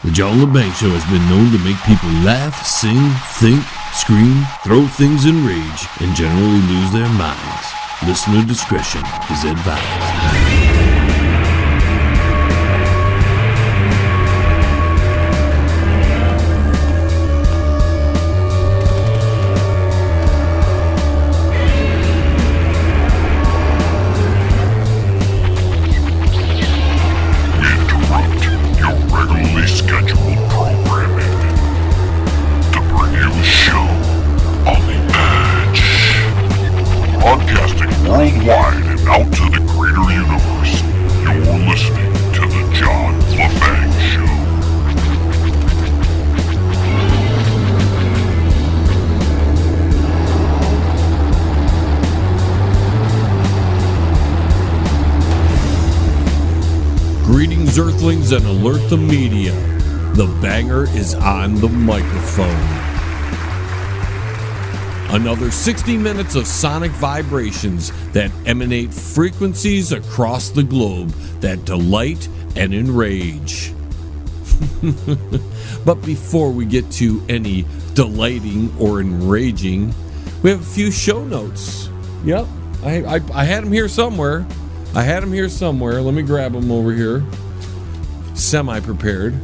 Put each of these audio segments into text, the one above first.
The John Lebang Show has been known to make people laugh, sing, think, scream, throw things in rage, and generally lose their minds. Listener discretion is advised. Worldwide and out to the greater universe, you're listening to the John Lebang Show. Greetings, Earthlings, and alert the media. The banger is on the microphone. Another 60 minutes of sonic vibrations that emanate frequencies across the globe that delight and enrage. But before we get to any delighting or enraging, we have a few show notes. Yep, I had them here somewhere. Let me grab them over here. Semi-prepared,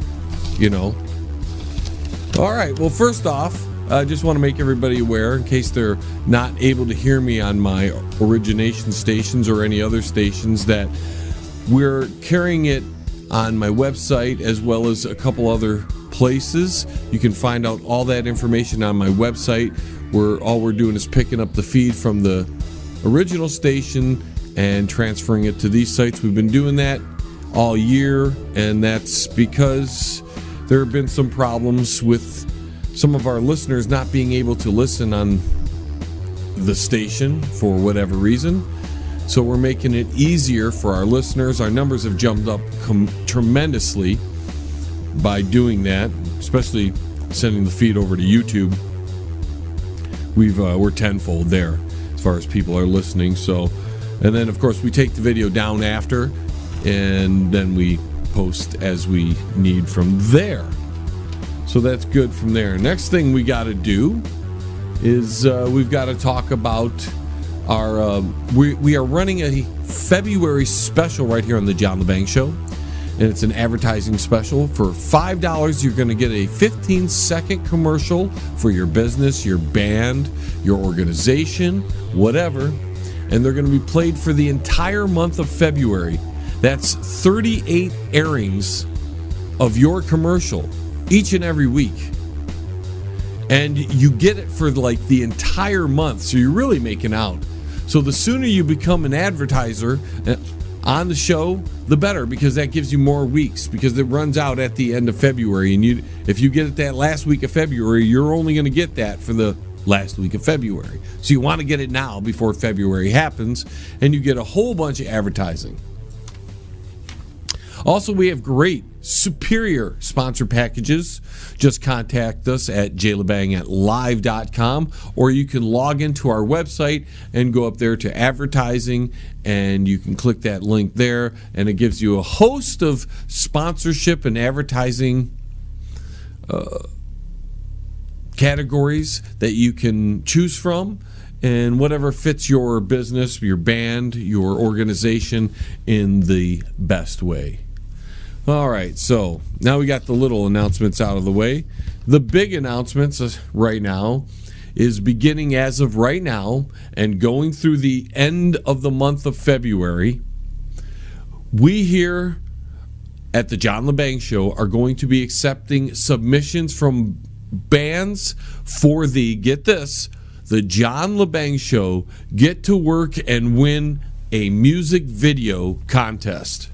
you know. All right, well, first off, I just want to make everybody aware, in case they're not able to hear me on my origination stations or any other stations, that we're carrying it on my website as well as a couple other places. You can find out all that information on my website, where all we're doing is picking up the feed from the original station and transferring it to these sites. We've been doing that all year, and that's because there have been some problems with some of our listeners not being able to listen on the station for whatever reason. So we're making it easier for our listeners. Our numbers have jumped up tremendously by doing that, especially sending the feed over to YouTube. We're tenfold there as far as people are listening. So, and then of course we take the video down after, and then we post as we need from there. So that's good from there. Next thing we got to do is we've got to talk about our... we are running a February special right here on the John Lebang Show. And it's an advertising special. For $5, you're going to get a 15-second commercial for your business, your band, your organization, whatever. And they're going to be played for the entire month of February. That's 38 airings of your commercial each and every week, and you get it for like the entire month, so you're really making out. So the sooner you become an advertiser on the show, the better, because that gives you more weeks, because it runs out at the end of February, and if you get it that last week of February, you're only going to get that for the last week of February. So you want to get it now before February happens, and you get a whole bunch of advertising. Also, we have great, superior sponsor packages. Just contact us at jlebang@live.com, or you can log into our website and go up there to advertising, and you can click that link there, and it gives you a host of sponsorship and advertising categories that you can choose from, and whatever fits your business, your band, your organization in the best way. All right, so now we got the little announcements out of the way. The big announcements right now is beginning as of right now and going through the end of the month of February. We here at the John Lebang Show are going to be accepting submissions from bands for the, get this, the John Lebang Show Get to Work and Win a Music Video Contest.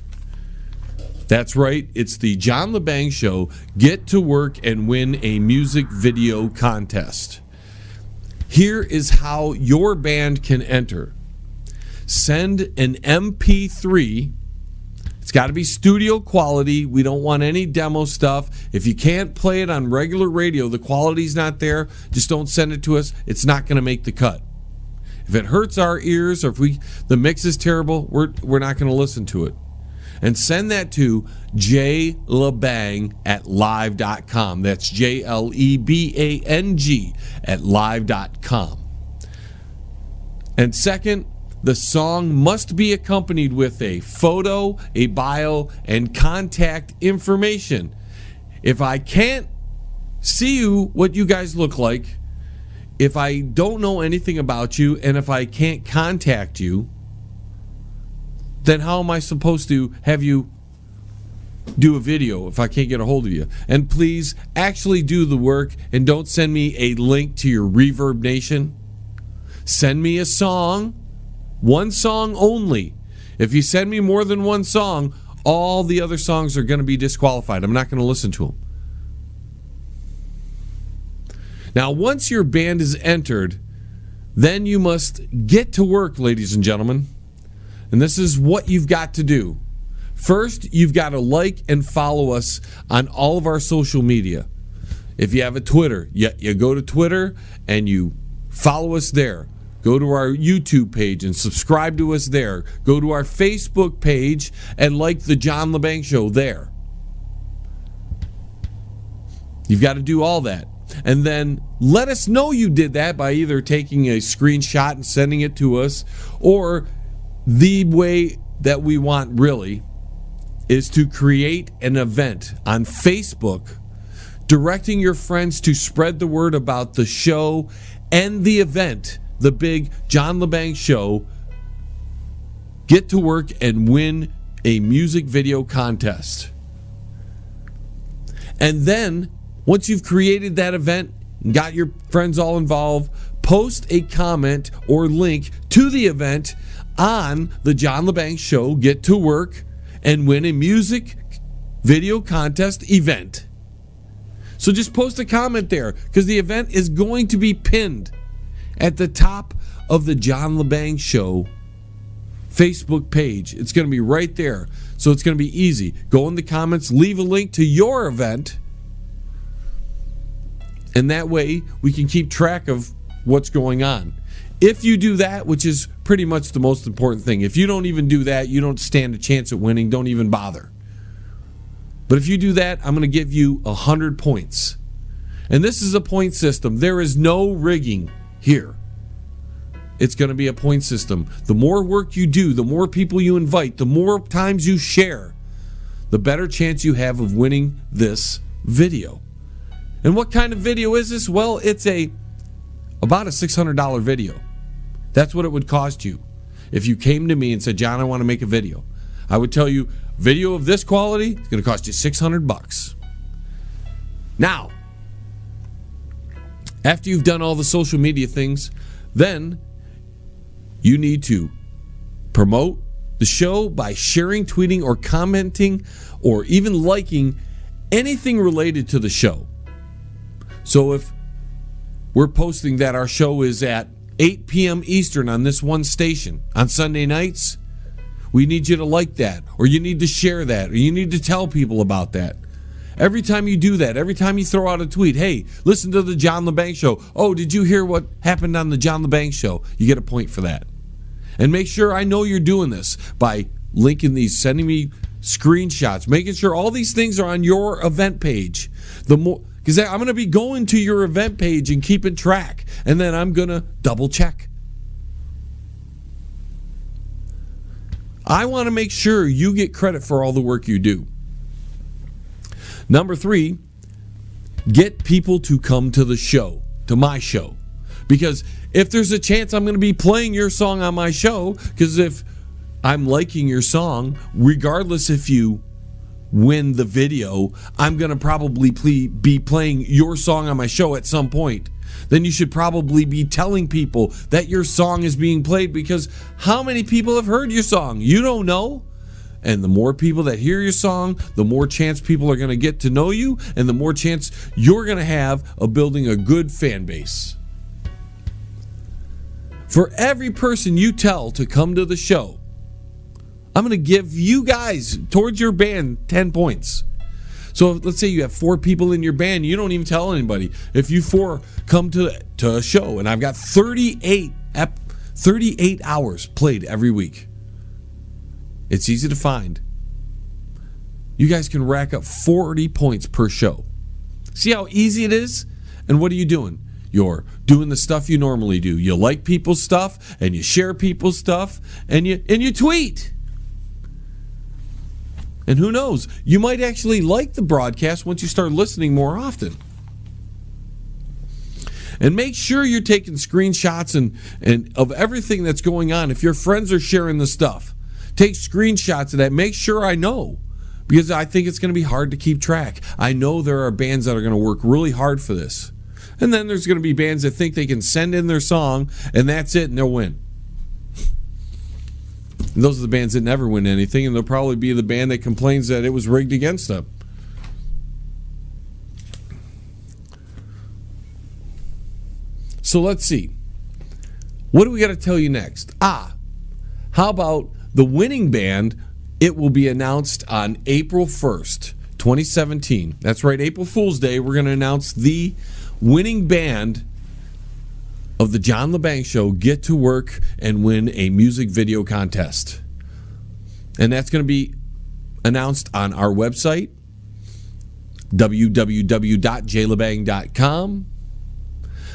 That's right, it's the John Lebang Show Get to Work and Win a Music Video Contest. Here is how your band can enter. Send an MP3. It's got to be studio quality. We don't want any demo stuff. If you can't play it on regular radio, the quality's not there, just don't send it to us. It's not going to make the cut. If it hurts our ears, or if the mix is terrible, we're not going to listen to it. and send that to jlebang@live.com. That's JLEBANG at live.com. And second, the song must be accompanied with a photo, a bio, and contact information. If I can't see you, what you guys look like, if I don't know anything about you, and if I can't contact you, then how am I supposed to have you do a video if I can't get a hold of you? And please actually do the work and don't send me a link to your Reverb Nation. Send me a song, one song only. If you send me more than one song, all the other songs are going to be disqualified. I'm not going to listen to them. Now, once your band is entered, then you must get to work, ladies and gentlemen. And this is what you've got to do. First, you've got to like and follow us on all of our social media. If you have a Twitter, you go to Twitter and you follow us there. Go to our YouTube page and subscribe to us there. Go to our Facebook page and like the John Lebang Show there. You've got to do all that. And then let us know you did that by either taking a screenshot and sending it to us, or the way that we want really is to create an event on Facebook directing your friends to spread the word about the show and the event, the big John Lebang Show. Get to work and win a music video contest. And then once you've created that event and got your friends all involved, post a comment or link to the event on the John Lebang Show. Get to work and win a music video contest event. So just post a comment there, because the event is going to be pinned at the top of the John Lebang Show Facebook page. It's going to be right there. So it's going to be easy. Go in the comments, leave a link to your event, and that way we can keep track of what's going on. If you do that, which is pretty much the most important thing, if you don't even do that, you don't stand a chance at winning. Don't even bother. But if you do that, I'm going to give you 100 points. And this is a point system. There is no rigging here. It's going to be a point system. The more work you do, the more people you invite, the more times you share, the better chance you have of winning this video. And what kind of video is this? Well, it's about a $600 video. That's what it would cost you if you came to me and said, John, I want to make a video. I would tell you, video of this quality is going to cost you $600. Now, after you've done all the social media things, then you need to promote the show by sharing, tweeting, or commenting, or even liking anything related to the show. So if we're posting that our show is at 8 p.m. Eastern on this one station on Sunday nights, we need you to like that, or you need to share that, or you need to tell people about that. Every time you do that, every time you throw out a tweet, hey, listen to the John Lebang Show. Oh, did you hear what happened on the John Lebang Show? You get a point for that. And make sure I know you're doing this by linking these, sending me screenshots, making sure all these things are on your event page. Because I'm going to be going to your event page and keeping track, and then I'm going to double check. I want to make sure you get credit for all the work you do. Number 3, get people to come to the show, to my show. Because if there's a chance I'm going to be playing your song on my show, because if I'm liking your song, regardless if you win the video, I'm going to probably be playing your song on my show at some point. Then you should probably be telling people that your song is being played, because how many people have heard your song? You don't know. And the more people that hear your song, the more chance people are going to get to know you, and the more chance you're going to have of building a good fan base. For every person you tell to come to the show, I'm going to give you guys, towards your band, 10 points. So let's say you have 4 people in your band, you don't even tell anybody. If you 4 come to a show, and I've got 38 hours played every week. It's easy to find. you guys can rack up 40 points per show. See how easy it is? And what are you doing? You're doing the stuff you normally do. You like people's stuff, and you share people's stuff, and you tweet. And who knows? You might actually like the broadcast once you start listening more often. And make sure you're taking screenshots and of everything that's going on. If your friends are sharing the stuff, take screenshots of that. Make sure I know, because I think it's going to be hard to keep track. I know there are bands that are going to work really hard for this. And then there's going to be bands that think they can send in their song, and that's it, and they'll win. And those are the bands that never win anything, and they'll probably be the band that complains that it was rigged against them. So let's see. What do we got to tell you next? How about the winning band? It will be announced on April 1st, 2017. That's right, April Fool's Day. We're going to announce the winning band of the John Lebang Show get to work and win a music video contest. And that's going to be announced on our website, www.jlebang.com.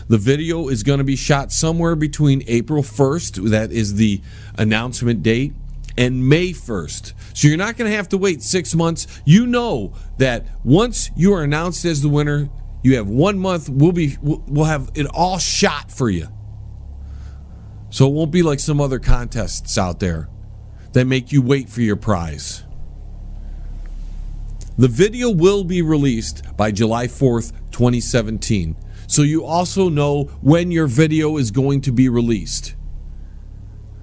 The video is going to be shot somewhere between April 1st, that is the announcement date, and May 1st. So you're not going to have to wait 6 months. You know that once you are announced as the winner, you have 1 month. We'll have it all shot for you. So it won't be like some other contests out there that make you wait for your prize. The video will be released by July 4th, 2017. So you also know when your video is going to be released.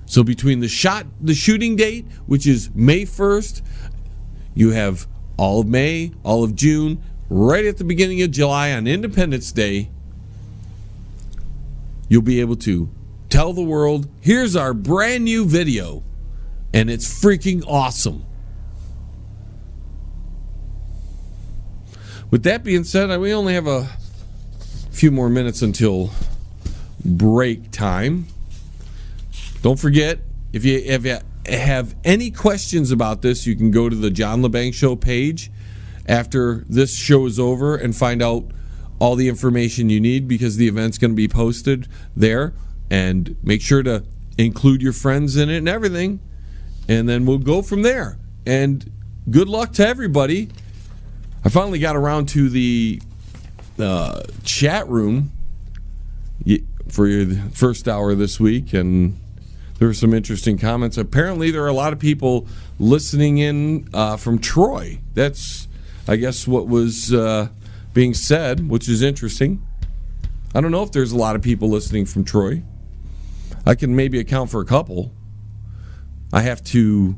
So between the shooting date, which is May 1st, you have all of May, all of June, right at the beginning of July on Independence Day, you'll be able to tell the world, here's our brand new video, and it's freaking awesome. With that being said, we only have a few more minutes until break time. Don't forget, if you have any questions about this, you can go to the John Lebang Show page after this show is over and find out all the information you need, because the event's going to be posted there. And make sure to include your friends in it and everything. And then we'll go from there. And good luck to everybody. I finally got around to the chat room for your first hour this week, and there were some interesting comments. Apparently there are a lot of people listening in from Troy. That's, I guess, what was being said, which is interesting. I don't know if there's a lot of people listening from Troy. I can maybe account for a couple. I have to,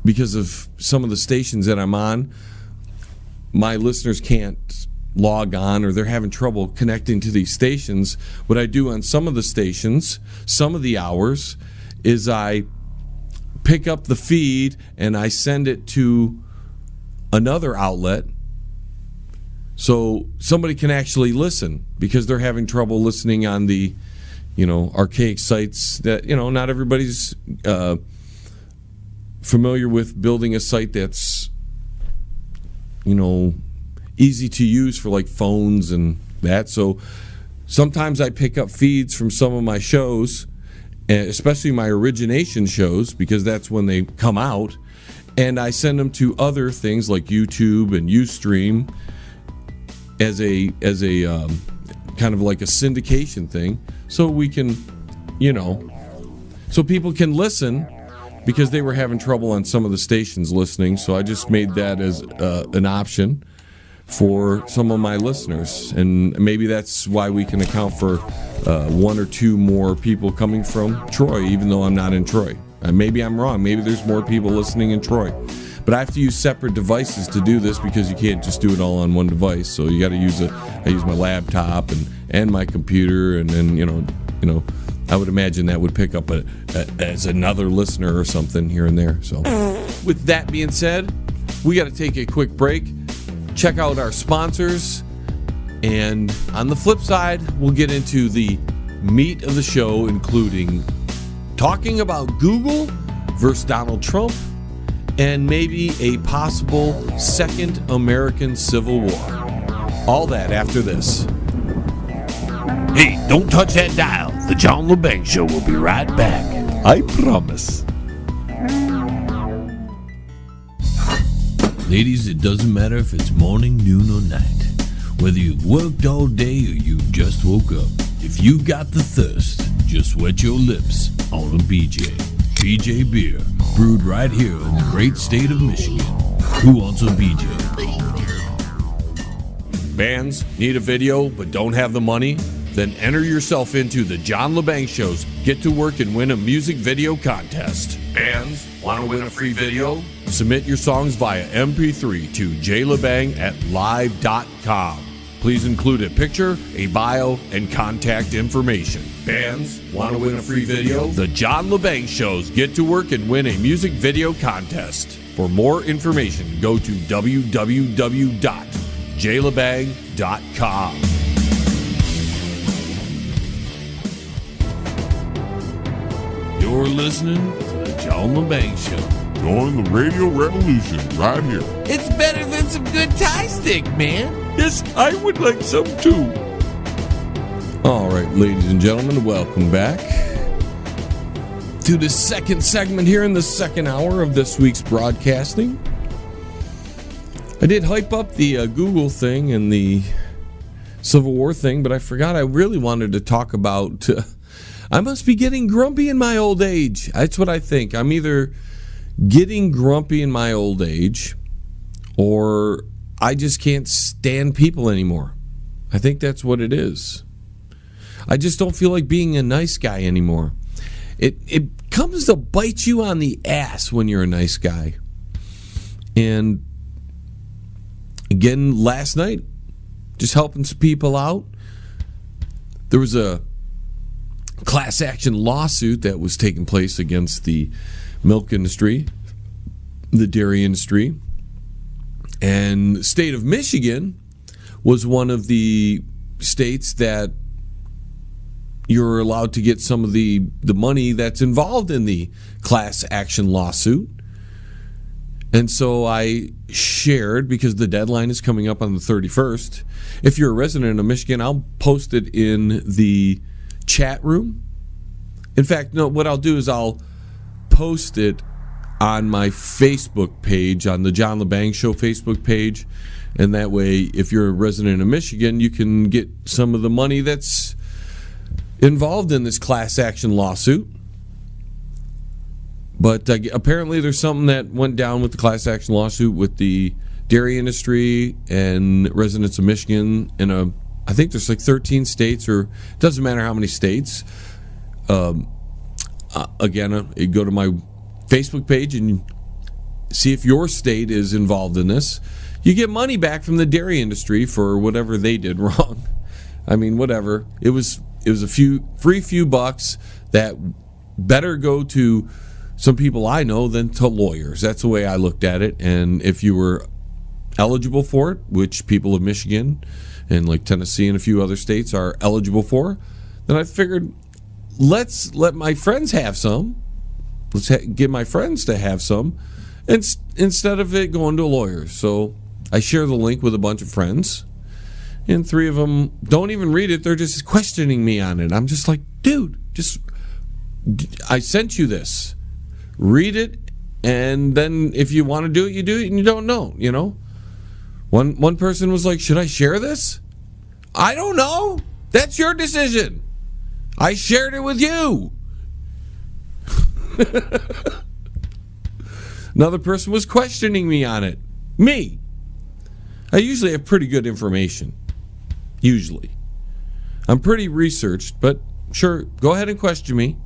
because of some of the stations that I'm on, my listeners can't log on, or they're having trouble connecting to these stations. What I do on some of the stations, some of the hours, is I pick up the feed and I send it to another outlet so somebody can actually listen, because they're having trouble listening on the archaic sites that, not everybody's familiar with building a site that's, easy to use for like phones and that. So sometimes I pick up feeds from some of my shows, especially my origination shows, because that's when they come out, and I send them to other things like YouTube and Ustream as a kind of like a syndication thing, so we can, so people can listen, because they were having trouble on some of the stations listening. So I just made that as an option for some of my listeners, and maybe that's why we can account for one or two more people coming from Troy, even though I'm not in Troy. Maybe I'm wrong. Maybe there's more people listening in Troy, but I have to use separate devices to do this, because you can't just do it all on one device. So you got to use I use my laptop and my computer, and then I would imagine that would pick up as another listener or something here and there. So with that being said, we got to take a quick break, check out our sponsors, and on the flip side, we'll get into the meat of the show, including talking about Google versus Donald Trump, and maybe a possible second American Civil War. All that after this. Hey, don't touch that dial. The John Lebang Show will be right back. I promise. Ladies, it doesn't matter if it's morning, noon, or night. Whether you've worked all day or you just woke up. If you got the thirst, just wet your lips on a BJ. BJ beer, brewed right here in the great state of Michigan. Who wants a BJ? Bands need a video but don't have the money? Then enter yourself into the John Lebang Show's Get to Work and Win a Music Video Contest. Bands want to win a free video? Submit your songs via MP3 to jlebang@live.com. Please include a picture, a bio, and contact information. Bands want to win a free video? The John Lebang Show's Get to Work and Win a Music Video Contest. For more information, go to www.jlebang.com. You're listening to the John Lebang Show. Join the radio revolution right here. It's better than some good Thai stick, man. Yes, I would like some too. All right, ladies and gentlemen, welcome back to the second segment here in the second hour of this week's broadcasting. I did hype up the Google thing and the Civil War thing, but I forgot I really wanted to talk about... I must be getting grumpy in my old age. That's what I think. I'm either getting grumpy in my old age or I just can't stand people anymore. I think that's what it is. I just don't feel like being a nice guy anymore. It comes to bite you on the ass when you're a nice guy. And again, last night, just helping some people out. There was a class action lawsuit that was taking place against the milk industry, the dairy industry, and the state of Michigan was one of the states that you're allowed to get some of the money that's involved in the class action lawsuit. And so I shared, because the deadline is coming up on the 31st. If you're a resident of Michigan, I'll post it in the chat room. In fact, no, what I'll do is I'll post it on my Facebook page, on the John Lebang Show Facebook page, and that way, if you're a resident of Michigan, you can get some of the money that's involved in this class action lawsuit. But apparently there's something that went down with the class action lawsuit with the dairy industry and residents of Michigan in I think there's like 13 states, or it doesn't matter how many states. Again, you go to my Facebook page and see if your state is involved in this. You get money back from the dairy industry for whatever they did wrong. I mean, whatever. It was a few bucks that better go to some people I know than to lawyers. That's the way I looked at it. And if you were eligible for it, which people of Michigan and like Tennessee and a few other states are eligible for, then I figured, let's let my friends have some. Let's get my friends to have some, and instead of it going to a lawyer. So I share the link with a bunch of friends, and 3 of them don't even read it. They're just questioning me on it. I'm just like, dude, I sent you this. Read it, and then if you want to do it, you do it, and you don't know, you know? One person was like, should I share this? I don't know. That's your decision. I shared it with you. Another person was questioning me on it. Me. I usually have pretty good information. Usually. I'm pretty researched, but sure, go ahead and question me.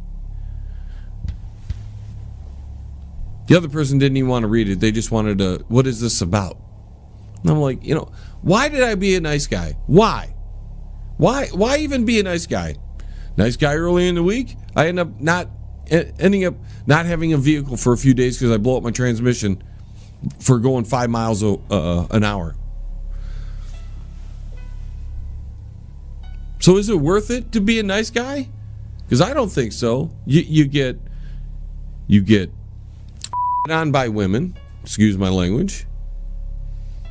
The other person didn't even want to read it. They just wanted to, what is this about? And I'm like, why did I be a nice guy? Why? Why even be a nice guy? Nice guy early in the week. I ending up not having a vehicle for a few days because I blow up my transmission for going 5 miles an hour. So is it worth it to be a nice guy? Because I don't think so. You get on by women. excuse my language,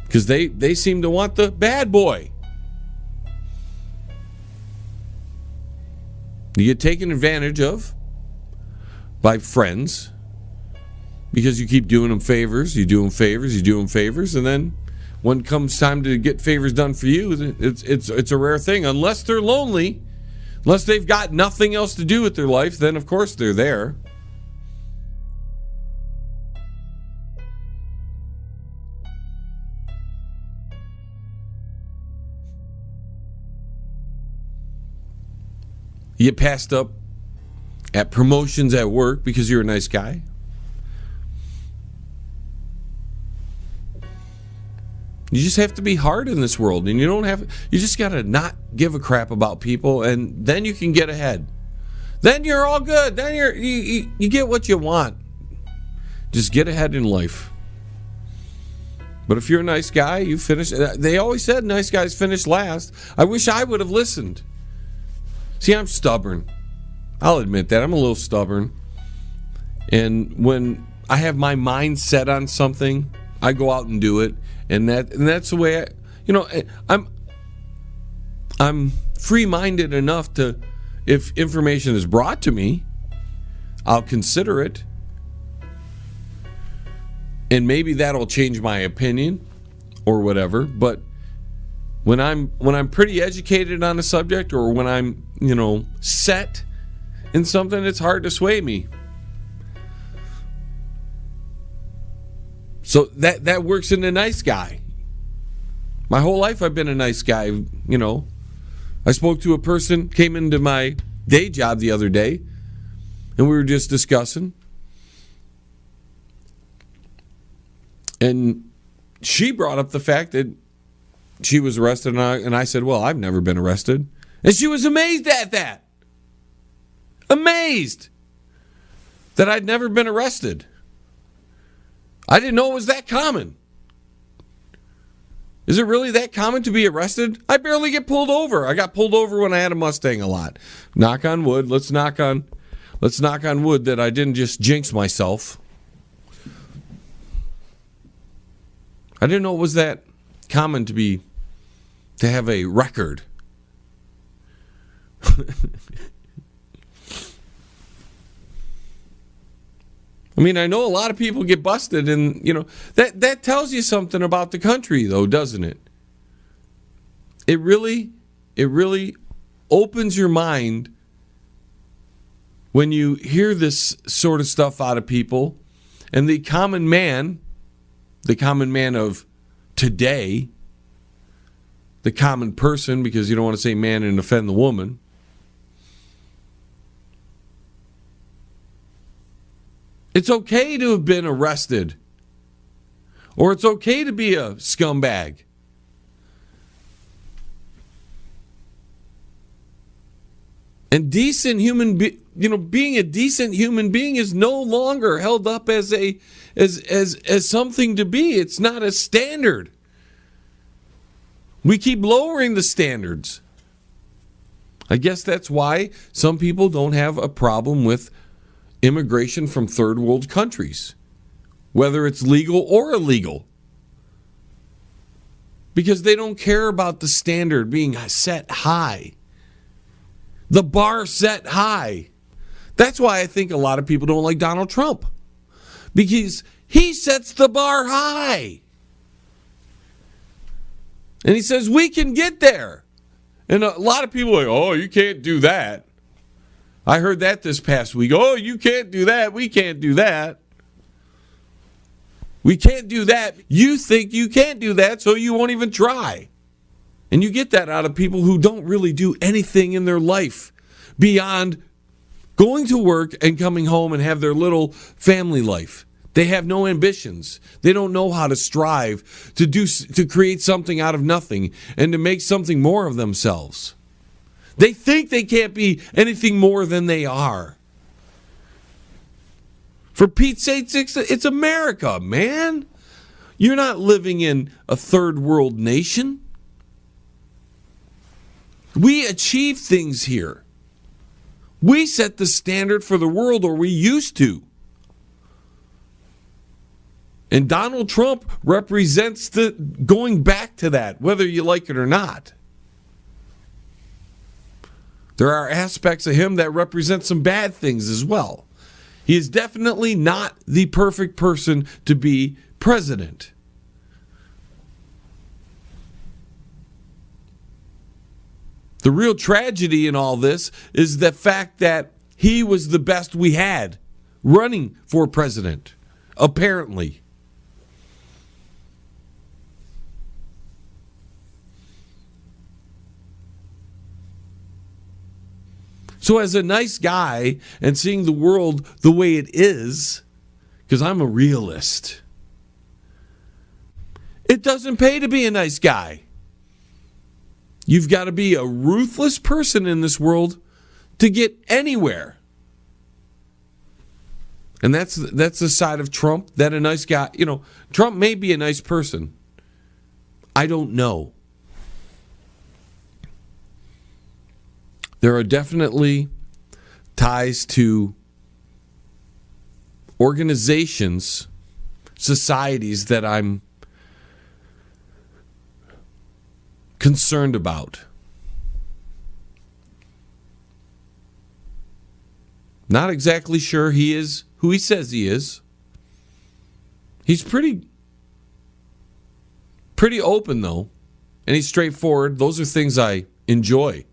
because they seem to want the bad boy. You get taken advantage of by friends because you keep doing them favors, you do them favors, and then when it comes time to get favors done for you, it's a rare thing. Unless they're lonely, unless they've got nothing else to do with their life, then of course they're there. You get passed up at promotions at work because you're a nice guy. You just have to be hard in this world, and you just got to not give a crap about people, and then you can get ahead. Then you're all good. Then you get what you want. Just get ahead in life. But if you're a nice guy, you finish. They always said nice guys finish last. I wish I would have listened. See, I'm stubborn. I'll admit that. I'm a little stubborn. And when I have my mind set on something, I go out and do it. And that's the way I'm free-minded enough to, if information is brought to me, I'll consider it. And maybe that'll change my opinion or whatever, but when I'm pretty educated on a subject, or when I'm, set in something, it's hard to sway me. So that works in a nice guy. My whole life I've been a nice guy, I spoke to a person, came into my day job the other day, and we were just discussing. And she brought up the fact that she was arrested, and I said, well, I've never been arrested. And she was amazed at that. Amazed that I'd never been arrested. I didn't know it was that common. Is it really that common to be arrested? I barely get pulled over. I got pulled over when I had a Mustang a lot. Knock on wood. Let's knock on wood that I didn't just jinx myself. I didn't know it was that common to have a record. I mean, I know a lot of people get busted, and that tells you something about the country, though, doesn't it? It really opens your mind when you hear this sort of stuff out of people, and the common man of today, the common person, because you don't want to say man and offend the woman. It's okay to have been arrested. Or it's okay to be a scumbag. And being a decent human being is no longer held up as something to be. It's not a standard. We keep lowering the standards. I guess that's why some people don't have a problem with immigration from third world countries, whether it's legal or illegal, because they don't care about the standard being set high, the bar set high. That's why I think a lot of people don't like Donald Trump, because he sets the bar high. And he says, we can get there. And a lot of people are like, oh, you can't do that. I heard that this past week. Oh, you can't do that. We can't do that. We can't do that. You think you can't do that, so you won't even try. And you get that out of people who don't really do anything in their life beyond going to work and coming home and have their little family life. They have no ambitions. They don't know how to strive to create something out of nothing and to make something more of themselves. They think they can't be anything more than they are. For Pete's sake, it's America, man. You're not living in a third world nation. We achieve things here. We set the standard for the world, or we used to. And Donald Trump represents the going back to that, whether you like it or not. There are aspects of him that represent some bad things as well. He is definitely not the perfect person to be president. The real tragedy in all this is the fact that he was the best we had running for president, apparently. So as a nice guy and seeing the world the way it is, because I'm a realist, it doesn't pay to be a nice guy. You've got to be a ruthless person in this world to get anywhere. And that's the side of Trump, that a nice guy, Trump may be a nice person. I don't know. There are definitely ties to organizations, societies that I'm concerned about. Not exactly sure he is who he says he is. He's pretty open, though, and he's straightforward. Those are things I enjoy.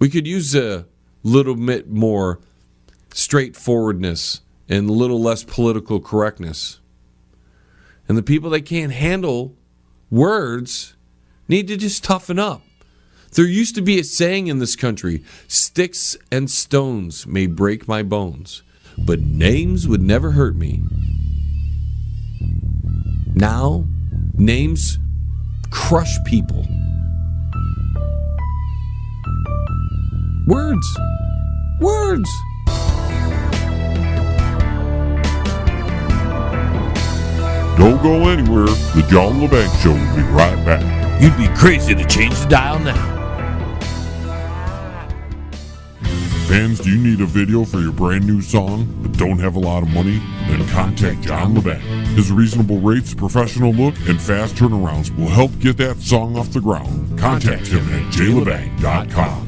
We could use a little bit more straightforwardness and a little less political correctness. And the people that can't handle words need to just toughen up. There used to be a saying in this country, sticks and stones may break my bones, but names would never hurt me. Now, names crush people. Words. Don't go anywhere. The John Lebang Show will be right back. You'd be crazy to change the dial now. Fans, do you need a video for your brand new song but don't have a lot of money? Then contact John Lebang. His reasonable rates, professional look, and fast turnarounds will help get that song off the ground. Contact him at jlebang.com.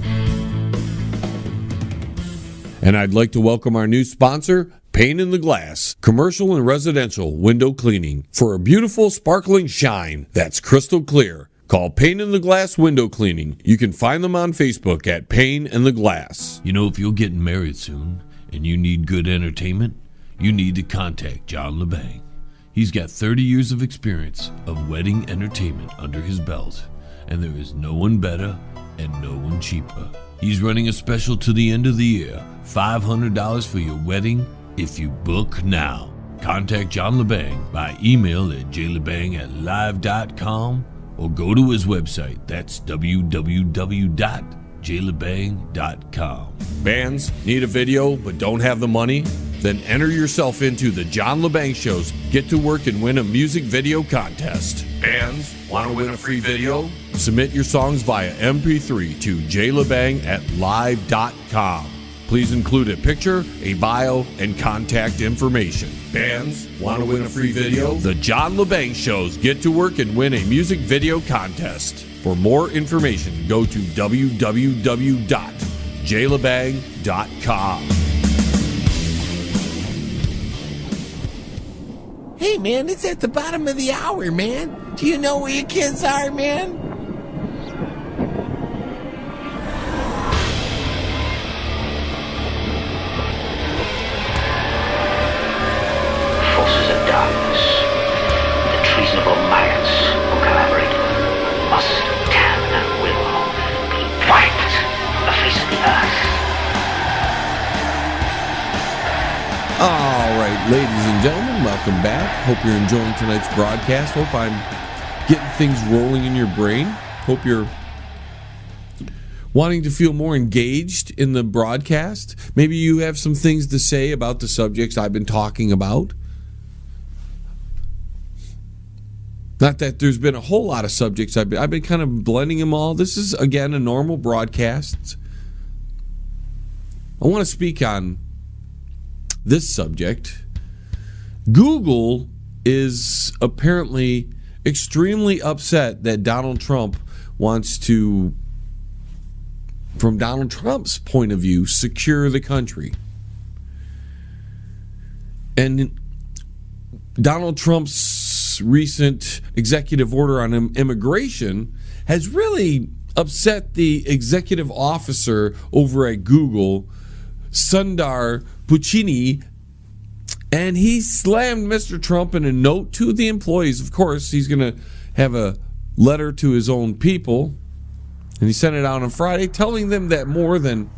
And I'd like to welcome our new sponsor, Pane in the Glass, commercial and residential window cleaning. For a beautiful, sparkling shine that's crystal clear, call Pane in the Glass Window Cleaning. You can find them on Facebook at Pane in the Glass. If you're getting married soon and you need good entertainment, you need to contact John Lebang. He's got 30 years of experience of wedding entertainment under his belt, and there is no one better and no one cheaper. He's running a special to the end of the year, $500 for your wedding if you book now. Contact John Lebang by email at jlebang@live.com or go to his website. That's www.jlebang.com. Bands need a video but don't have the money? Then enter yourself into the John Lebang Show's Get to Work and Win a Music Video Contest. Bands want to win a free video? Submit your songs via MP3 to jlebang@live.com. Please include a picture, a bio, and contact information. Bands want to win a free video? The John Lebang Show's Get to Work and Win a Music Video Contest. For more information, go to www.jlebang.com. Hey, man, it's at the bottom of the hour, man. Do you know where your kids are, man? Forces of darkness, the treasonable minds who collaborate, must, can, and will be wiped from the face of the earth. All right, ladies and gentlemen, welcome back. Hope you're enjoying tonight's broadcast. Hope I'm getting things rolling in your brain. Hope you're wanting to feel more engaged in the broadcast. Maybe you have some things to say about the subjects I've been talking about. Not that there's been a whole lot of subjects. I've been kind of blending them all. This is, again, a normal broadcast. I want to speak on this subject. Google is apparently extremely upset that Donald Trump wants to, from Donald Trump's point of view, secure the country. And Donald Trump's recent executive order on immigration has really upset the executive officer over at Google, Sundar Pichai, and he slammed Mr. Trump in a note to the employees. Of course, he's going to have a letter to his own people, and he sent it out on Friday telling them that more than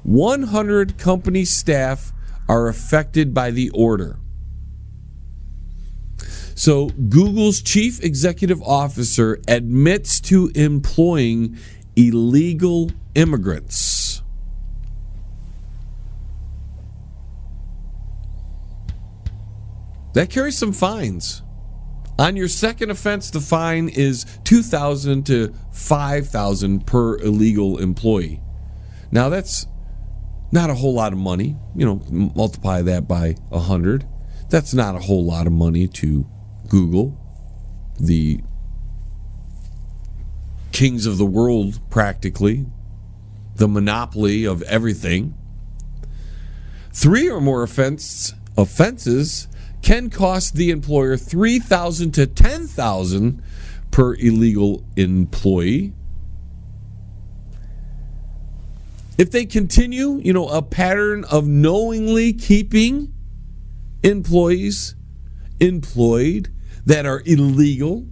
100 company staff are affected by the order. So Google's chief executive officer admits to employing illegal immigrants. That carries some fines. On your second offense, the fine is $2,000 to $5,000 per illegal employee. Now that's not a whole lot of money. Multiply that by 100. That's not a whole lot of money to Google, the kings of the world practically, the monopoly of everything. 3 or more offenses can cost the employer $3,000 to $10,000 per illegal employee. If they continue, a pattern of knowingly keeping employees employed that are illegal,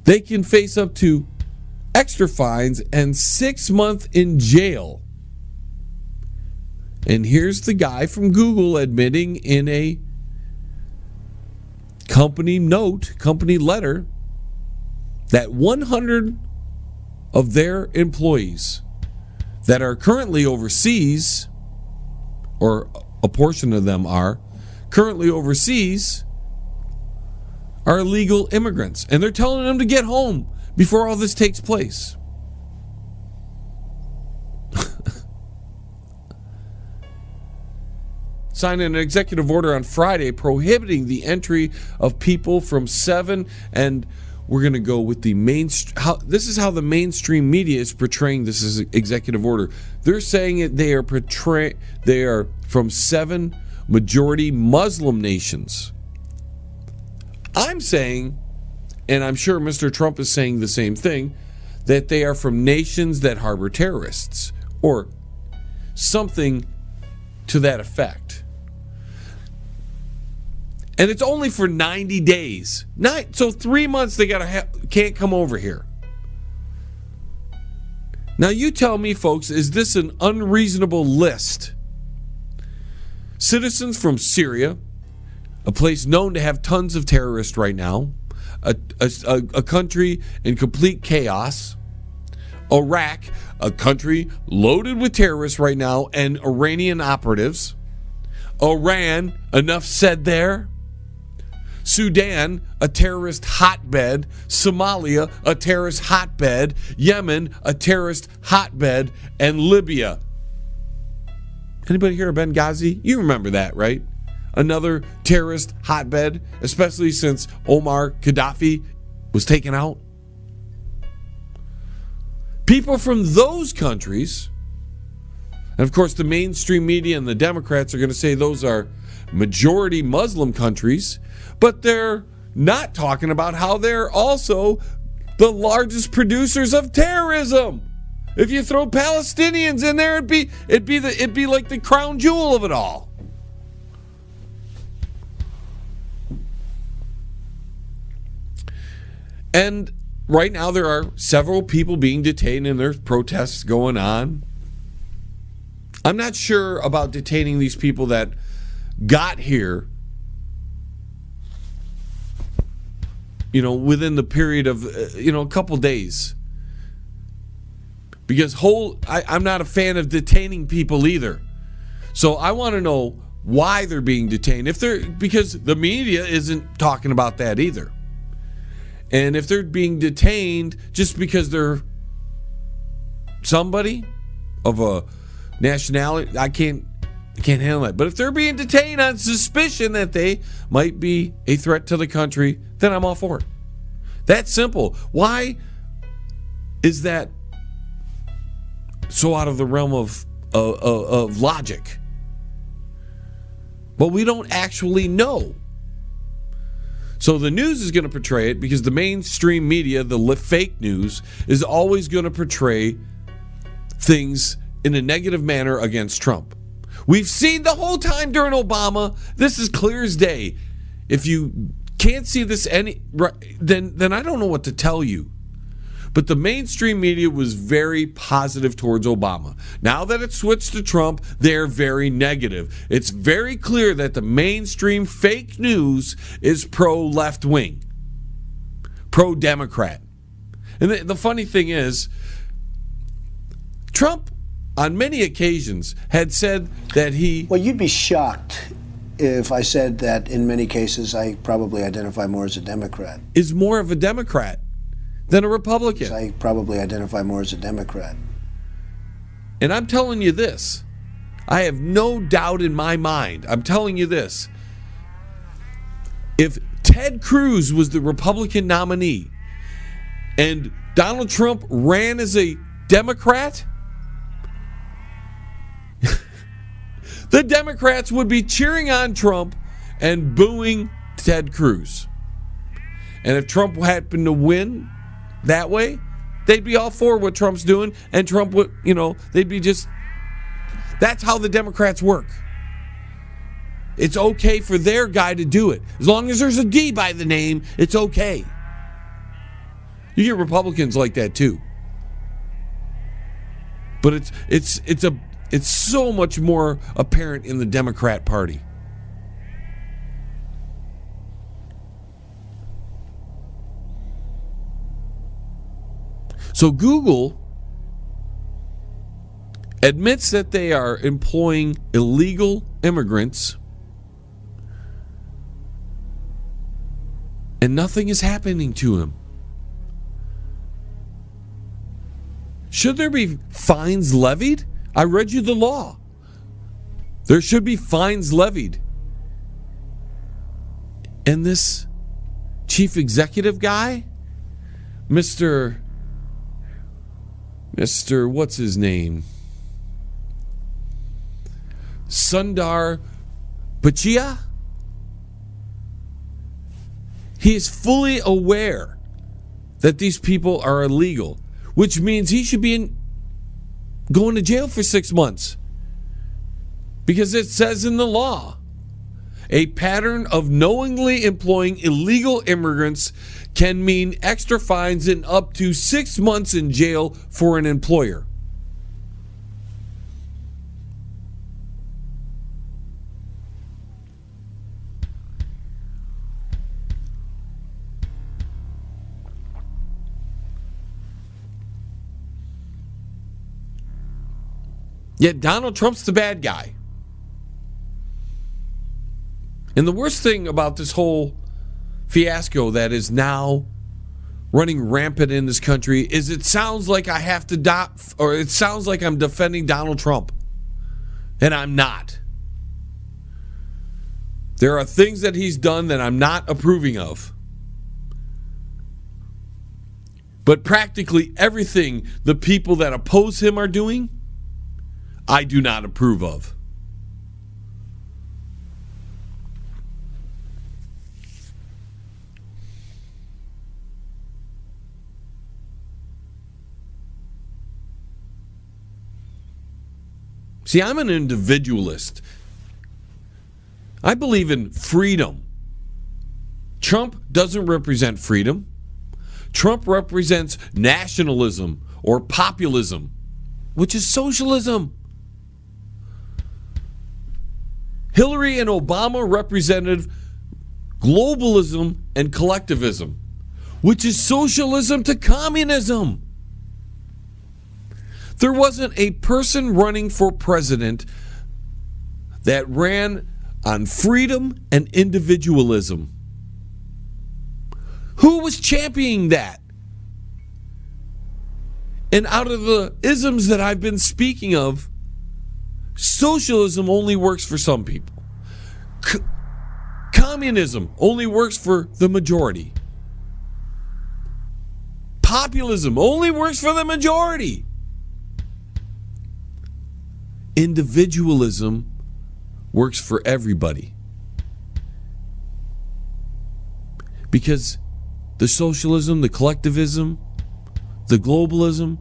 they can face up to extra fines and 6 months in jail. And here's the guy from Google admitting in a company letter, that 100 of their employees that are currently overseas, or a portion of them are currently overseas, are illegal immigrants. And they're telling them to get home before all this takes place. Signed an executive order on Friday prohibiting the entry of people from 7, and we're going to go with the this is how the mainstream media is portraying this as an executive order. They're saying they are from 7 majority Muslim nations. I'm saying, and I'm sure Mr. Trump is saying the same thing, that they are from nations that harbor terrorists, or something to that effect. And it's only for 90 days. So 3 months they can't come over here. Now you tell me, folks, is this an unreasonable list? Citizens from Syria, a place known to have tons of terrorists right now, a country in complete chaos. Iraq, a country loaded with terrorists right now and Iranian operatives. Iran, enough said there. Sudan, a terrorist hotbed. Somalia, a terrorist hotbed. Yemen, a terrorist hotbed. And Libya. Anybody hear of Benghazi? You remember that, right? Another terrorist hotbed, especially since Omar Gaddafi was taken out. People from those countries, and of course the mainstream media and the Democrats are going to say those are majority Muslim countries, but they're not talking about how they're also the largest producers of terrorism. If you throw Palestinians in there, it'd be like the crown jewel of it all. And right now there are several people being detained and there's protests going on. I'm not sure about detaining these people that got here, within the period of, a couple days. Because I'm not a fan of detaining people either. So I want to know why they're being detained. Because the media isn't talking about that either. And if they're being detained just because they're somebody of a nationality, I can't I can't handle that. But if they're being detained on suspicion that they might be a threat to the country, then I'm all for it. That's simple. Why is that so out of the realm of logic? But we don't actually know. So the news is going to portray it because the mainstream media, the fake news, is always going to portray things in a negative manner against Trump. We've seen the whole time during Obama. This is clear as day. If you can't see this then I don't know what to tell you. But the mainstream media was very positive towards Obama. Now that it's switched to Trump, they're very negative. It's very clear that the mainstream fake news is pro-left wing, pro-Democrat. And the funny thing is, Trump, on many occasions, had said that he... Well, you'd be shocked if I said that in many cases I probably identify more as a Democrat. Is more of a Democrat than a Republican. I probably identify more as a Democrat. And I'm telling you this. I have no doubt in my mind. I'm telling you this. If Ted Cruz was the Republican nominee and Donald Trump ran as a Democrat, the Democrats would be cheering on Trump and booing Ted Cruz. And if Trump happened to win that way, they'd be all for what Trump's doing, and Trump would, they'd be just... That's how the Democrats work. It's okay for their guy to do it. As long as there's a D by the name, it's okay. You get Republicans like that too. But it's so much more apparent in the Democrat Party. So Google admits that they are employing illegal immigrants, and nothing is happening to him. Should there be fines levied? I read you the law. There should be fines levied. And this chief executive guy, Mr. What's his name? Sundar Pichai? He is fully aware that these people are illegal, which means he should be going to jail for 6 months. Because it says in the law, a pattern of knowingly employing illegal immigrants can mean extra fines and up to 6 months in jail for an employer. Yet Donald Trump's the bad guy. And the worst thing about this whole fiasco that is now running rampant in this country is it sounds like I have to it sounds like I'm defending Donald Trump. And I'm not. There are things that he's done that I'm not approving of. But practically everything the people that oppose him are doing, I do not approve of. See, I'm an individualist. I believe in freedom. Trump doesn't represent freedom. Trump represents nationalism or populism, which is socialism. Hillary and Obama represented globalism and collectivism, which is socialism to communism. There wasn't a person running for president that ran on freedom and individualism. Who was championing that? And out of the isms that I've been speaking of, Socialism only works for some people. Communism only works for the majority. Populism only works for the majority. Individualism works for everybody. Because the socialism, the collectivism, the globalism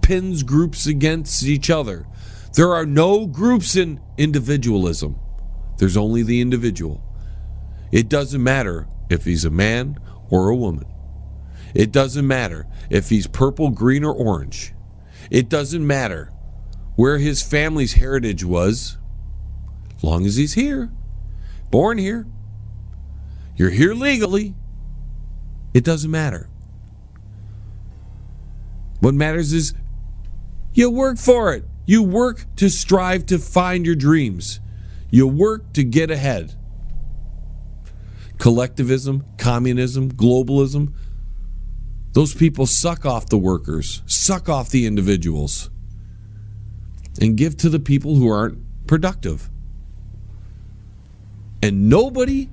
pins groups against each other. There are no groups in individualism. There's only the individual. It doesn't matter if he's a man or a woman. It doesn't matter if he's purple, green, or orange. It doesn't matter where his family's heritage was, as long as he's here, born here. You're here legally. It doesn't matter. What matters is you work for it. You work to strive to find your dreams. You work to get ahead. Collectivism, communism, globalism, those people suck off the workers, suck off the individuals, and give to the people who aren't productive. And nobody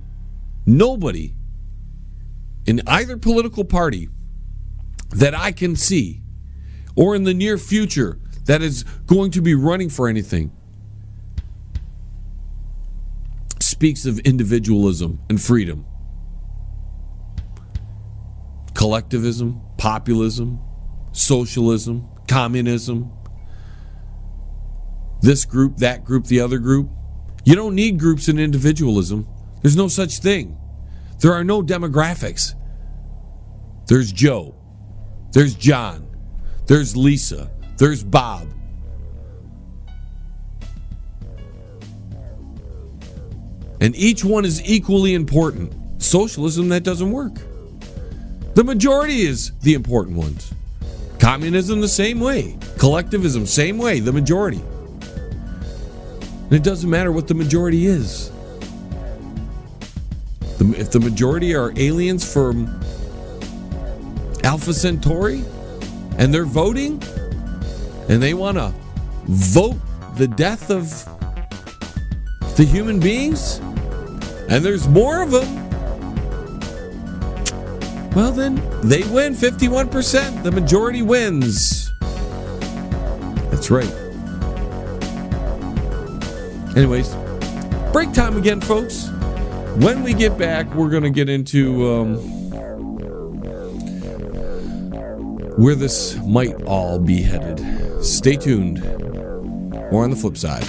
in either political party that I can see, or in the near future that is going to be running for anything, speaks of individualism and freedom. Collectivism, populism, socialism, communism, this group, that group, the other group. You don't need groups in individualism. There's no such thing. There are no demographics. There's Joe. There's John. There's Lisa. There's Bob. And each one is equally important. Socialism, that doesn't work. The majority is the important ones. Communism, the same way. Collectivism, same way, the majority. And it doesn't matter what the majority is. If the majority are aliens from Alpha Centauri and they're voting and they want to vote the death of the human beings and there's more of them, well then they win 51%. The majority wins. That's right. Anyways, break time again, folks. When we get back, we're going to get into where this might all be headed. Stay tuned. Or on the flip side.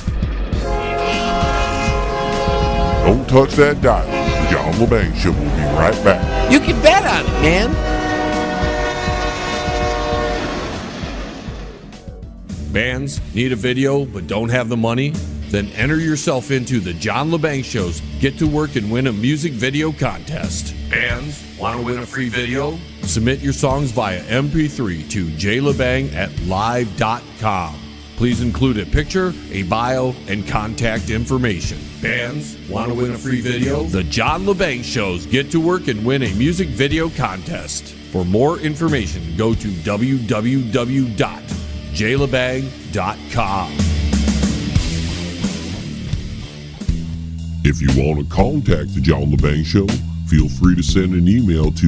Don't touch that dial. The John Lebang Show will be right back. You can bet on it, man. Bands need a video but don't have the money? Then enter yourself into the John Lebang Show's Get to Work and Win a Music Video Contest. Bands want to win a free video? Submit your songs via MP3 to jlebang@live.com. Please include a picture, a bio, and contact information. Bands want to win a free video? The John Lebang Show's Get to Work and Win a Music Video Contest. For more information, go to www.jlebang.com. If you want to contact the John Lebang Show, feel free to send an email to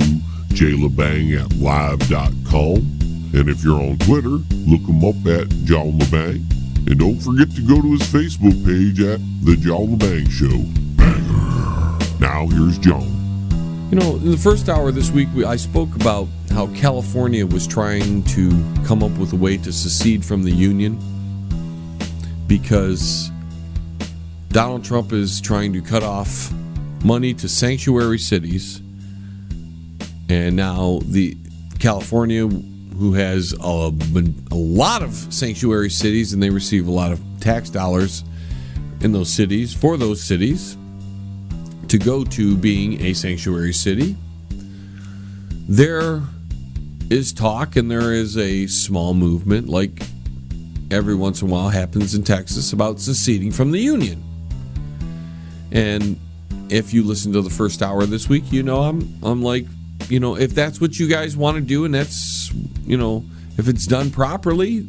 jlebang@live.com. And if you're on Twitter, look him up at John Lebang. And don't forget to go to his Facebook page at The John Lebang Show. Banger. Now here's John. You know, in the first hour this week, I spoke about how California was trying to come up with a way to secede from the Union because Donald Trump is trying to cut off money to sanctuary cities. And now the California, who has a lot of sanctuary cities, and they receive a lot of tax dollars in those cities, for those cities to go to being a sanctuary city. There is talk and there is a small movement, like every once in a while happens in Texas, about seceding from the Union. And if you listen to the first hour this week, you know I'm like, you know, if that's what you guys want to do, and that's, you know, if it's done properly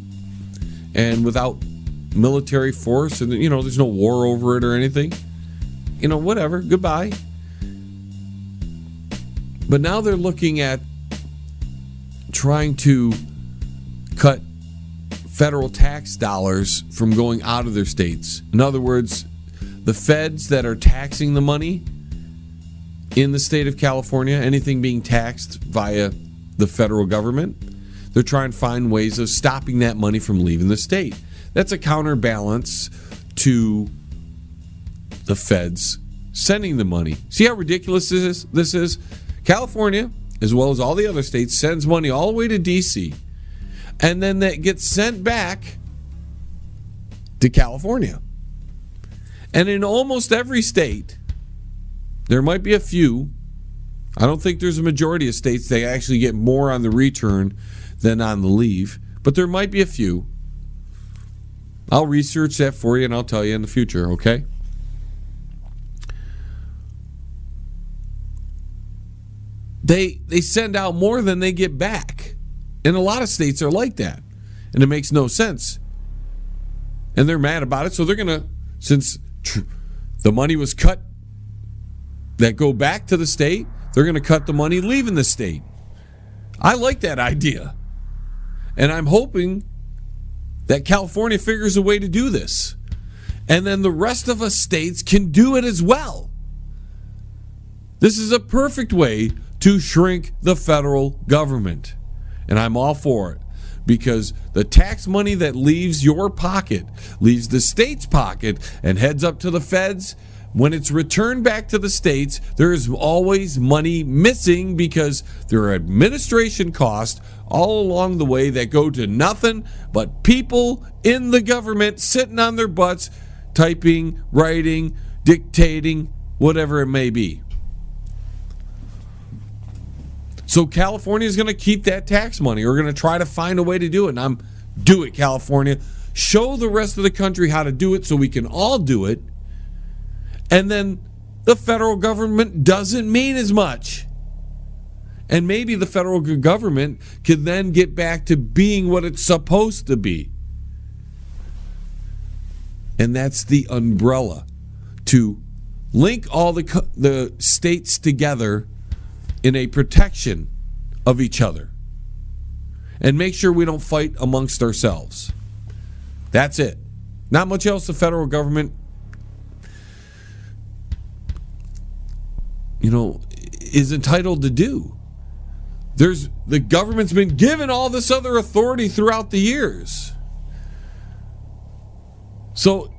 and without military force, and there's no war over it or anything. Whatever, goodbye. But now they're looking at trying to cut federal tax dollars from going out of their states. In other words, the feds that are taxing the money in the state of California, anything being taxed via the federal government, they're trying to find ways of stopping that money from leaving the state. That's a counterbalance to the feds sending the money. See how ridiculous this is? California, as well as all the other states, sends money all the way to D.C., and then that gets sent back to California. And in almost every state, there might be a few. I don't think there's a majority of states that actually get more on the return than on the leave, but there might be a few. I'll research that for you and I'll tell you in the future, okay? They send out more than they get back. And a lot of states are like that. And it makes no sense. And they're mad about it, so they're going to, since the money was cut that go back to the state, they're going to cut the money leaving the state. I like that idea. And I'm hoping that California figures a way to do this. And then the rest of us states can do it as well. This is a perfect way to shrink the federal government. And I'm all for it. Because the tax money that leaves your pocket, leaves the state's pocket, and heads up to the feds, when it's returned back to the states, there is always money missing because there are administration costs all along the way that go to nothing but people in the government sitting on their butts, typing, writing, dictating, whatever it may be. So California is going to keep that tax money. We're going to try to find a way to do it. And do it, California. Show the rest of the country how to do it so we can all do it. And then the federal government doesn't mean as much. And maybe the federal government can then get back to being what it's supposed to be. And that's the umbrella to link all the states together in a protection of each other and make sure we don't fight amongst ourselves. That's it. Not much else the federal government, is entitled to do. The government's been given all this other authority throughout the years. So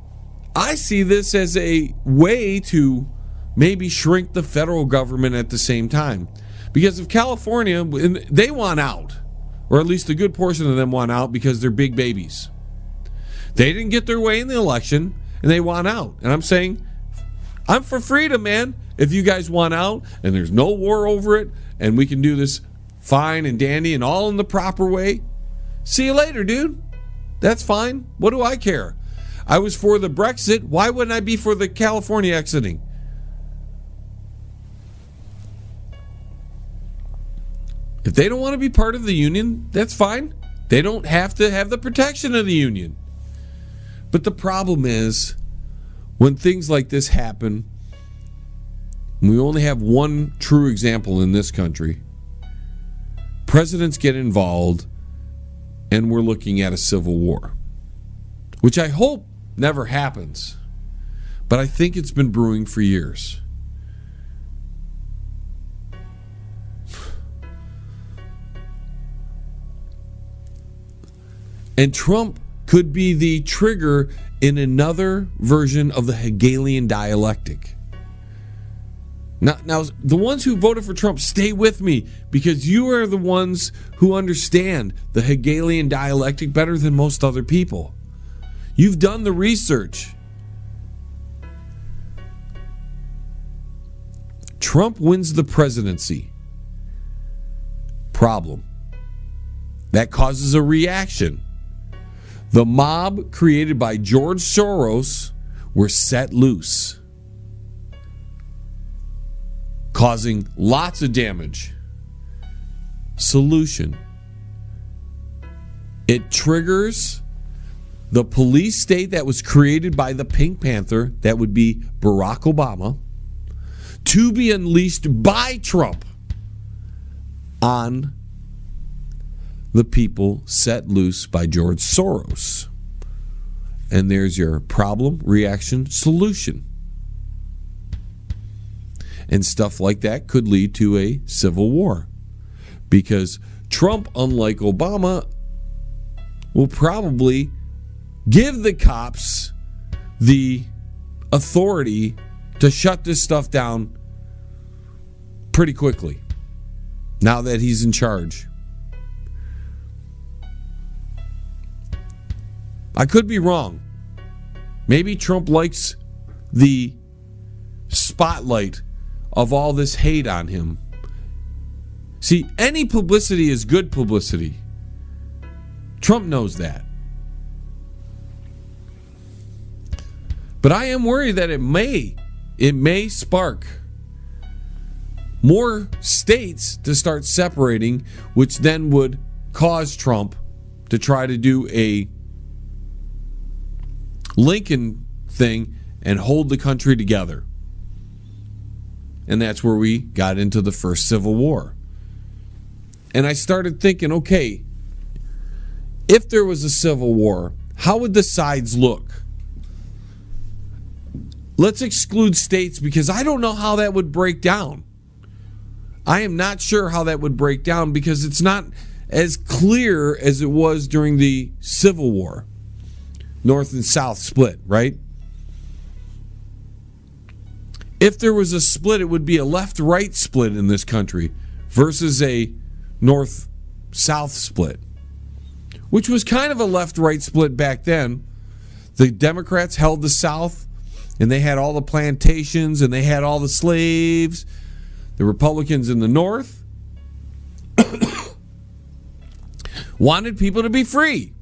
I see this as a way to maybe shrink the federal government at the same time. Because if California, they want out, or at least a good portion of them want out because they're big babies. They didn't get their way in the election, and they want out. And I'm saying, I'm for freedom, man. If you guys want out, and there's no war over it, and we can do this fine and dandy and all in the proper way, see you later, dude. That's fine. What do I care? I was for the Brexit. Why wouldn't I be for the California exiting? If they don't want to be part of the union, that's fine. They don't have to have the protection of the union. But the problem is, when things like this happen, we only have one true example in this country. Presidents get involved, and we're looking at a civil war, which I hope never happens. But I think it's been brewing for years. And Trump could be the trigger in another version of the Hegelian dialectic. Now, the ones who voted for Trump, stay with me, because you are the ones who understand the Hegelian dialectic better than most other people. You've done the research. Trump wins the presidency. Problem. That causes a reaction. The mob created by George Soros were set loose, causing lots of damage. Solution. It triggers the police state that was created by the Pink Panther, that would be Barack Obama, to be unleashed by Trump on the people set loose by George Soros. And there's your problem, reaction, solution. And stuff like that could lead to a civil war. Because Trump, unlike Obama, will probably give the cops the authority to shut this stuff down pretty quickly now that he's in charge. I could be wrong. Maybe Trump likes the spotlight of all this hate on him. See, any publicity is good publicity. Trump knows that. But I am worried that it may spark more states to start separating, which then would cause Trump to try to do a Lincoln thing and hold the country together. And that's where we got into the first Civil War. And I started thinking, okay, if there was a civil war, how would the sides look? Let's exclude states because I don't know how that would break down. I am not sure how that would break down because it's not as clear as it was during the Civil War. North and South split, right? If there was a split, it would be a left-right split in this country versus a North-South split, which was kind of a left-right split back then. The Democrats held the South, and they had all the plantations, and they had all the slaves. The Republicans in the North wanted people to be free.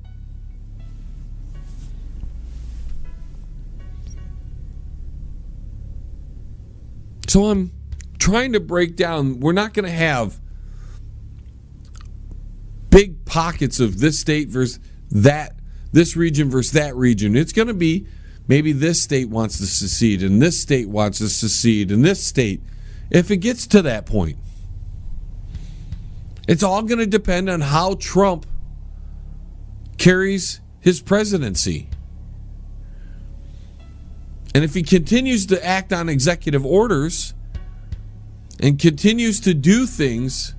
So I'm trying to break down, we're not going to have big pockets of this state versus that, this region versus that region. It's going to be maybe this state wants to secede and this state wants to secede and this state. If it gets to that point, it's all going to depend on how Trump carries his presidency. And if he continues to act on executive orders and continues to do things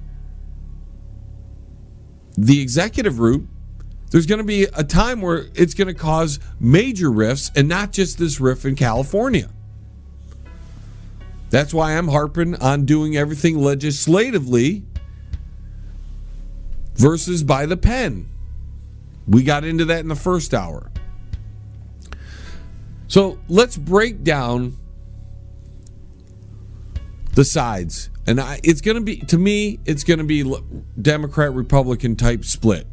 the executive route, there's going to be a time where it's going to cause major rifts, and not just this rift in California. That's why I'm harping on doing everything legislatively versus by the pen. We got into that in the first hour. So let's break down the sides. And it's going to be, to me, it's going to be Democrat-Republican type split.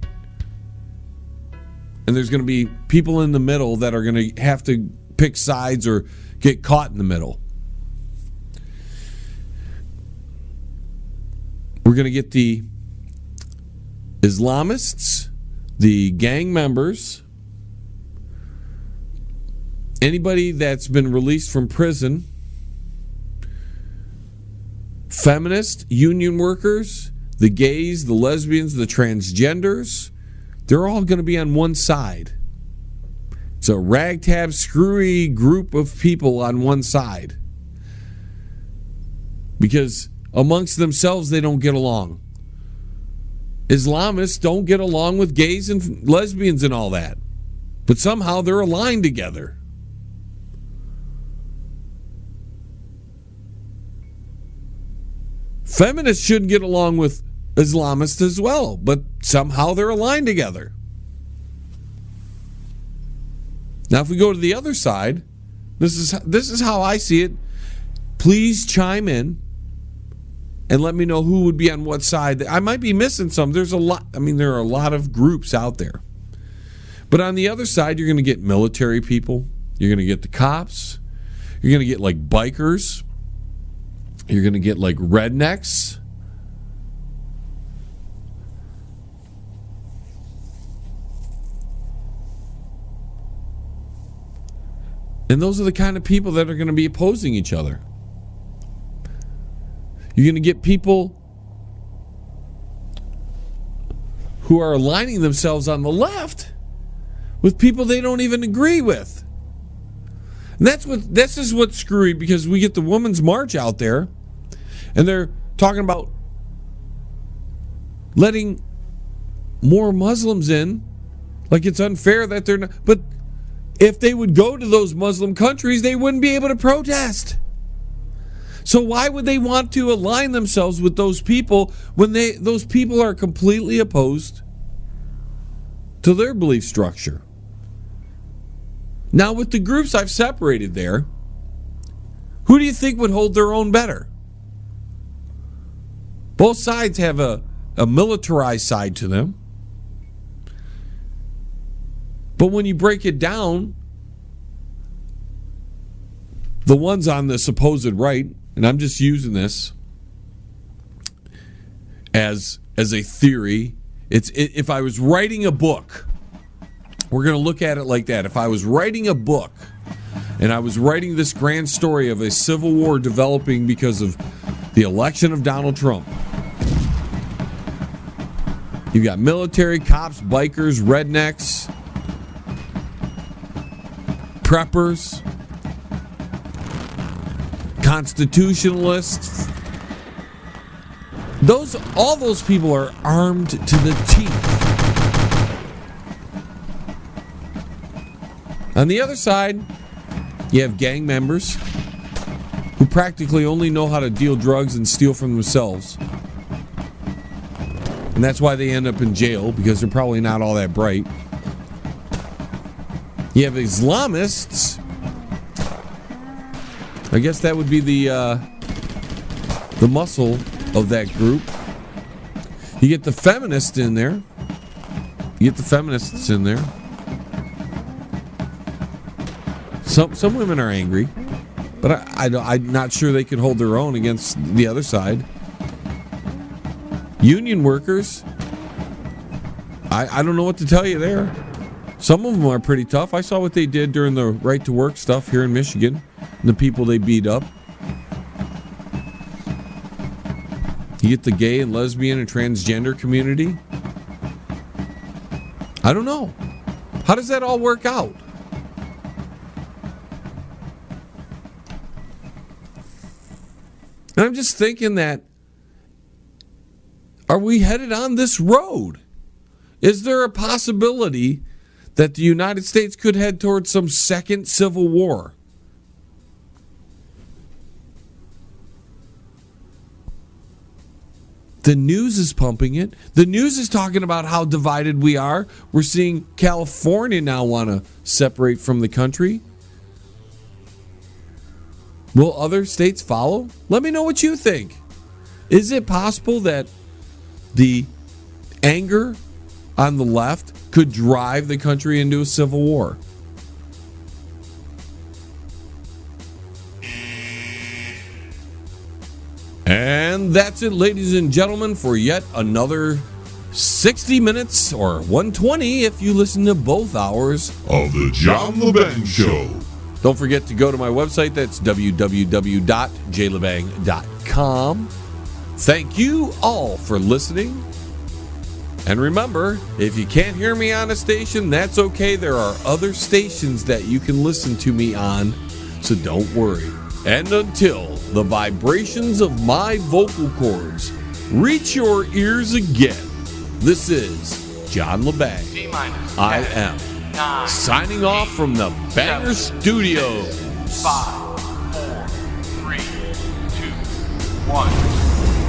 And there's going to be people in the middle that are going to have to pick sides or get caught in the middle. We're going to get the Islamists, the gang members, anybody that's been released from prison, feminists, union workers, the gays, the lesbians, the transgenders, they're all going to be on one side. It's a ragtag, screwy group of people on one side. Because amongst themselves, they don't get along. Islamists don't get along with gays and lesbians and all that. But somehow they're aligned together. Feminists shouldn't get along with Islamists as well, but somehow they're aligned together. Now, if we go to the other side, this is how I see it. Please chime in and let me know who would be on what side. I might be missing some. There's a lot. I mean, there are a lot of groups out there. But on the other side, you're going to get military people. You're going to get the cops. You're going to get like bikers. You're going to get like rednecks. And those are the kind of people that are going to be opposing each other. You're going to get people who are aligning themselves on the left with people they don't even agree with. And this is what's screwy, because we get the Women's March out there and they're talking about letting more Muslims in, like it's unfair that they're not. But if they would go to those Muslim countries, they wouldn't be able to protest. So why would they want to align themselves with those people when those people are completely opposed to their belief structure? Now, with the groups I've separated there, who do you think would hold their own better? Both sides have a militarized side to them. But when you break it down, the ones on the supposed right, and I'm just using this as a theory, if I was writing a book, we're going to look at it like that. If I was writing a book and I was writing this grand story of a civil war developing because of the election of Donald Trump, you've got military, cops, bikers, rednecks, preppers, constitutionalists. All those people are armed to the teeth. On the other side, you have gang members who practically only know how to deal drugs and steal from themselves. And that's why they end up in jail, because they're probably not all that bright. You have Islamists. I guess that would be the muscle of that group. You get the feminists in there. Some women are angry, but I'm not sure they could hold their own against the other side. Union workers, I don't know what to tell you there. Some of them are pretty tough. I saw what they did during the right to work stuff here in Michigan, and the people they beat up. You get the gay and lesbian and transgender community. I don't know. How does that all work out? And I'm just thinking that, are we headed on this road? Is there a possibility that the United States could head towards some second civil war? The news is pumping it. The news is talking about how divided we are. We're seeing California now want to separate from the country. Will other states follow? Let me know what you think. Is it possible that the anger on the left could drive the country into a civil war? And that's it, ladies and gentlemen, for yet another 60 minutes, or 120 if you listen to both hours, of the John Lebang Show. Don't forget to go to my website. That's www.jlebang.com. Thank you all for listening. And remember, if you can't hear me on a station, that's okay. There are other stations that you can listen to me on, so don't worry. And until the vibrations of my vocal cords reach your ears again, this is John Lebang. I am signing off from the Banger Studios. 5, 4, 3, 2, 1.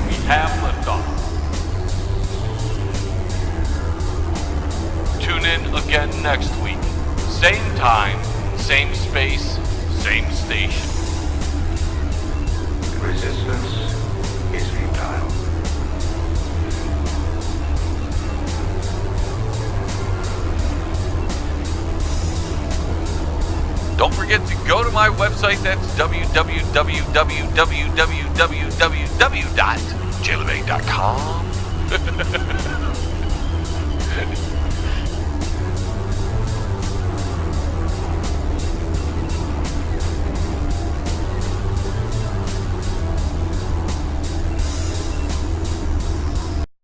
We have liftoff. Tune in again next week. Same time, same space, same station. Resistance is futile. Don't forget to go to my website. That's www.jlebang.com.